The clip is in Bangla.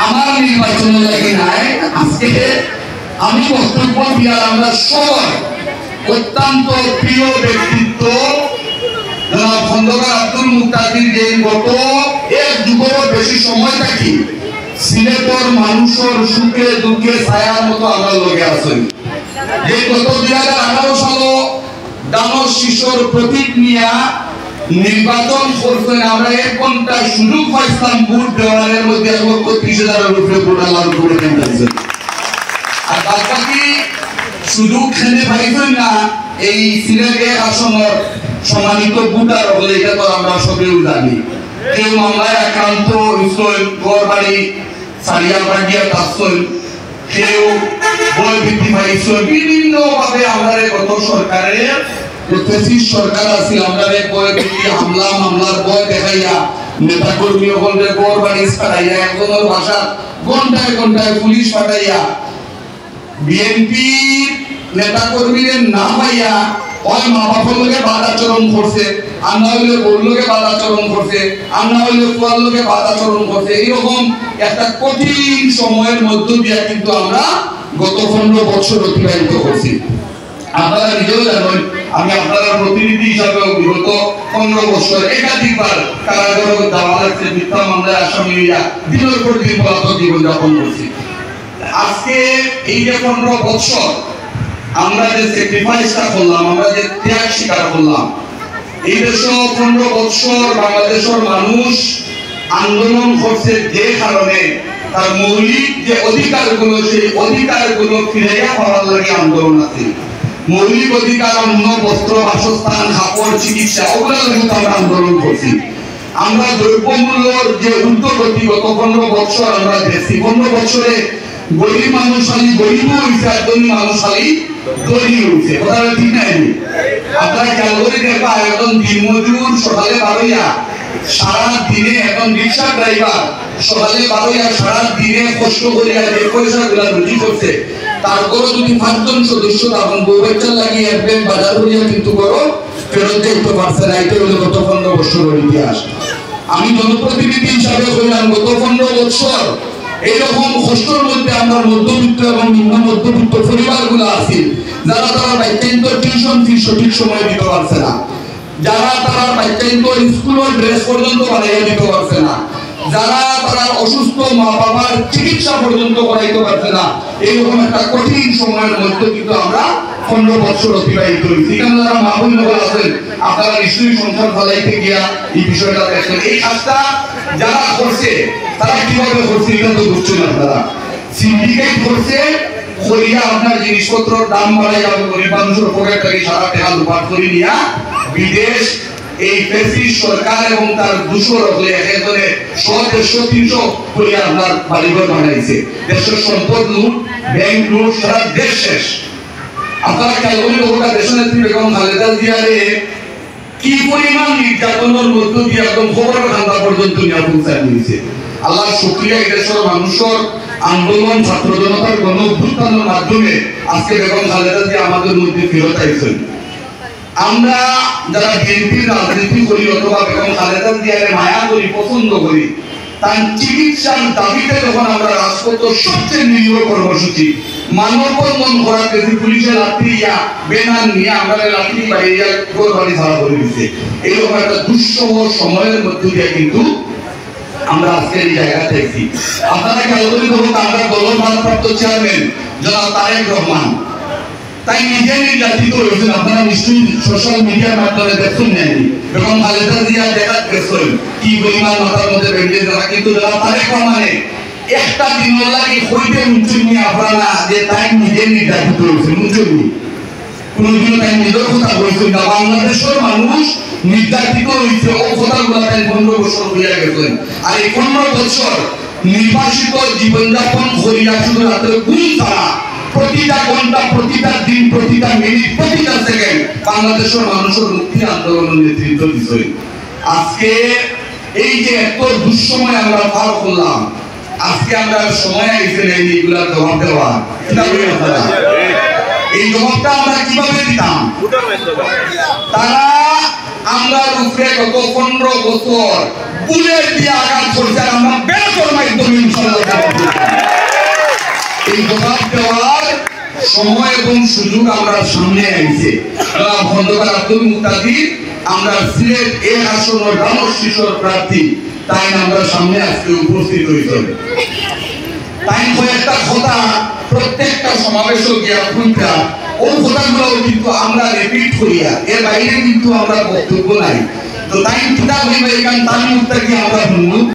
আমার নির্বাচনের লাগে নাই আজকে আমি বক্তব্য দিয়ার আমরা সবাই অত্যন্ত প্রিয় ব্যক্তিত্ব খন্দকার আব্দুল মুক্তাদির যে গত এক যুগেরও বেশি সময় থাকি সিলেটর মানুষের সুখে দুঃখে ছায়ার মতো আমরা লগে আছেন। যে গত 2018 সালে দানব শিশুর প্রতীক নিয়ে নির্বাচন করছেন, আমরা 1 ঘন্টা সুযোগ পাইছিলাম ভোট দেওয়ার মধ্যে 30,000-এর উপরে ভোট আল্লাহর উপরে দিয়েছেন। আর বাকি সুযোগ খেলে পাইছেন না এই সিলেটে আসনের সম্মানিত ভোটার বলে, এটা তো আমরা সবেও জানি। কেউ মামলায় আক্রান্ত হইছেন, ঘর বাড়ি সারিয়া বাড়িয়া থাকছেন, কেউ বয় বৃদ্ধি পাইছেন, বিভিন্ন ভাবে আমরা গত সরকারের সরকার আছে আমরা বয় বৃদ্ধি হামলা মামলার বয় দেখাইয়া নেতা কর্মী সকলের ঘর বাড়ি ছাড়াইয়া একজনের ভাষা ঘন্টায় ঘন্টায় পুলিশ পাঠাইয়া বিএনপি নেতা কর্মীদের না পাইয়া ওই মা বাবার লোকে বাধাচরণ করছে, আর না হইলে ওর লোকে বাধাচরণ করছে, আর না হইলে কুয়ার লোকে বাধাচরণ করছে। এইরকম একটা কঠিন সময়ের মধ্য দিয়ে কিন্তু আমরা গত 15 বছর অতিবাহিত করছি। আপনারা নিজেও জানেন, আমি আপনারা প্রতিনিধি হিসাবে বিগত 15 বছর একাধিকবার কারাগারে দেওয়া লাগছে, মিথ্যা মামলায় আসামি হইয়া দিনের পর দিন পলাতক জীবনযাপন করছি। আজকে এই যে 15 বছর আমরা যে স্যাক্রিফাইসটা করলাম, আমরা যে ত্যাগ স্বীকার করলাম, এই দেশে 15 বছর বাংলাদেশের মানুষ আন্দোলন করছে যে কারণে তার মৌলিক যে অধিকারগুলো, সেই অধিকারগুলো ফিরাইয়া পাওয়ার লাগে আন্দোলন আছে। মৌলিক অধিকার অন্ন, বস্ত্র, বাসস্থান, কাপড়, চিকিৎসা, ওগুলো কিন্তু আমরা আন্দোলন করছি। আমরা দ্রব্যমূল্যের যে ঊর্ধ্বগতি গত 15 বছর আমরা দেখছি। 15 বছরে গরিব মানুষ খালি গরিব হয়েছে, আর ধনী মানুষ খালি ধনী হয়েছে। কথাটা ঠিক নাই? আপনারা খেয়াল করে দেখবা, এখন দিনমজুর সকালে 12 সারা দিনে, এখন রিক্সা ড্রাইভার সকালে 12 সারা দিনে কষ্ট করিয়া যে পয়সা গুলা রুজি করছে, তারপরে যদি 5 জন সদস্য তখন বউ বাচ্চা লাগিয়ে একদিন বাজার করিয়া কিন্তু করো ফেরত দিতে পারছে না। এটা হলো গত 15 বছরের ইতিহাস। আমি জনপ্রতিনিধি হিসাবে কইলাম, গত 15 বছর এইরকম কষ্টের মধ্যে আমরা মধ্যবিত্ত এবং নিম্ন মধ্যবিত্ত পরিবারগুলো আছি, যারা তারা বাচ্চাদের টিউশন ফি সঠিক সময় দিতে পারছে না, যারা তারা বাচ্চাদের স্কুলের ড্রেস পর্যন্ত বানাইয়া দিতে পারছে না, যারা তারা অসুস্থ মা বাবার চিকিৎসা পর্যন্ত করাইতে পারছে না। এইরকম একটা কঠিন সময়ের মধ্যে কিন্তু আমরা 15 বছর অতিবাহিত করেছি। এখানে যারা মা বোনরা আছেন, আপনারা নিশ্চয়ই সংসার ফলাইতে গিয়া এই বিষয়টা দেখেন। এই কাজটা যারা করছে তারা কিভাবে করছে এটা তো বুঝছেন আপনারা। সিন্ডিকেট করছে, করিয়া আপনার জিনিসপত্রের দাম বাড়াইয়া গরিব মানুষের পকেট থেকে সারা টাকা লুপাট করে নিয়া বিদেশ এই ফেসিস সরকার এবং তার দূষর হয়ে একেবারে 100-150 করে আপনার বাড়িঘর বানাইছে। দেশের সম্পদ লুট, ব্যাংক লুট, সারা দেশ শেষ। আপনারা খেয়াল করলে ওটা দেশনেত্রী বেগম খালেদা জিয়ারে কি পরিমাণ নির্যাতনের মধ্য দিয়ে একদম খবর খান্দা পর্যন্ত নিয়ে পৌঁছায় নিয়েছে। আল্লাহ শুকরিয়া, এই দেশের মানুষের আন্দোলন, ছাত্র জনতার গণ অভ্যুত্থানের মাধ্যমে আজকে বেগম খালেদা জিয়া আমাদের মধ্যে ফেরত আইছেন। আমরা যারা বিএনপির রাজনীতি করি অথবা বেগম খালেদা জিয়ারে মায়া করি, পছন্দ করি, তার চিকিৎসার দাবিতে যখন আমরা রাজপথের সবচেয়ে নিরীহ কর্মসূচি মানববন্ধন করাতে পুলিশের লাঠি বেনার নিয়ে আমরা লাঠি বাইরে ঘর বাড়ি ছাড়া করে দিচ্ছে। এইরকম একটা দুঃসহ সময়ের মধ্য দিয়ে কিন্তু আমরা আজকে এই জায়গাতে দেখছি। আপনারা খেয়াল করে দেখুন, আমরা দলের ভারপ্রাপ্ত চেয়ারম্যান জনাব তারেক রহমান তাই নিজে নির্যাতিত হয়েছেন। আপনারা নিশ্চয়ই সোশ্যাল মিডিয়ার মাধ্যমে দেখুন নেন, বেগম খালেদা জিয়া দেখা গেছেন কি পরিমাণ মাথার মধ্যে বেঁধে দেওয়া, কিন্তু জনাব তারেক রহমানে একটা দিন লাগে হইতে উঁচু নিয়ে আপনারা যে তাই নিজে নির্যাতিত হয়েছেন। উঁচু কোনদিনও তাই নিজের কথা বলছেন না। বাংলাদেশের মানুষ নির্যাতিত হয়েছে, ও কথাগুলো তাই 15 বছর হইয়া গেছেন। আর এই 15 বছর নির্বাসিত জীবনযাপন করিয়া শুধু রাতের ঘুম ছাড়া প্রতিটা ঘন্টা, প্রতিটা দিন, প্রতিটা মিনিট, প্রতিটা সেকেন্ড বাংলাদেশের মানুষের মুক্তি আন্দোলনের নেতৃত্ব দিচ্ছে। আজকে এই যে এত দুঃসময় আমরা পার করলাম, আজকে আমরা সময় আইছে এইগুলা জবাব দেওয়া। এই জবাবটা আমরা কিভাবে দিতাম? তারা আমরা উপরে গত 15 বছর বুলেট দিয়ে আঘাত করছে, আমরা ব্যালটের মাধ্যমে জবাব দেওয়ার সময় এবং সুযোগ আমরা সামনে আইছে। খন্দকার আব্দুল মুক্তাদির আমরা সিলেট এ আসনের রামশিশোর প্রার্থী, তাই আমরা সামনে আজকে উপস্থিত হয়েছেন। তাই কয়েকটা কথা প্রত্যেকটা সমাবেশও গিয়া খুঁজা ওই কথাগুলো কিন্তু আমরা রিপিট করিয়া, এর বাইরে কিন্তু আমরা বক্তব্য নাই। তো তাই কিতাব হইবে এখান তার মুক্তাদি আমরা শুনবো।